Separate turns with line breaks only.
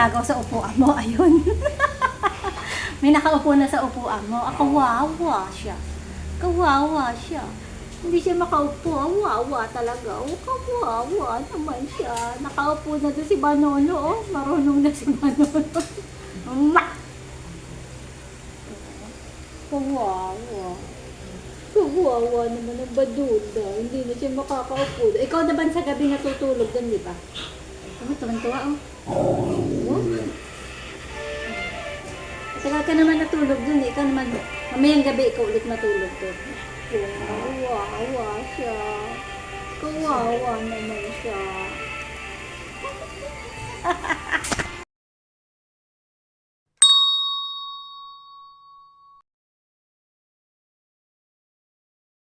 gumagaw sa upuan mo. Ayun. May nakaupo na sa upuan mo. Kawawa siya. Kawawa siya. Hindi siya makaupo. Wawa talaga. Kawawa naman siya. Nakaupo na doon si Manolo. Marunong na si Manolo. Kawawa. Kawawa naman ang baduda. Hindi na siya makakaupo. Ikaw naman sa gabi natutulog doon, di ba? Tuwan-tuwa, Tagal ka naman natulog dun eh. Ikaw naman, mamayang gabi ikaw ulit matulog dun. Kawawa siya. Kawawa naman siya.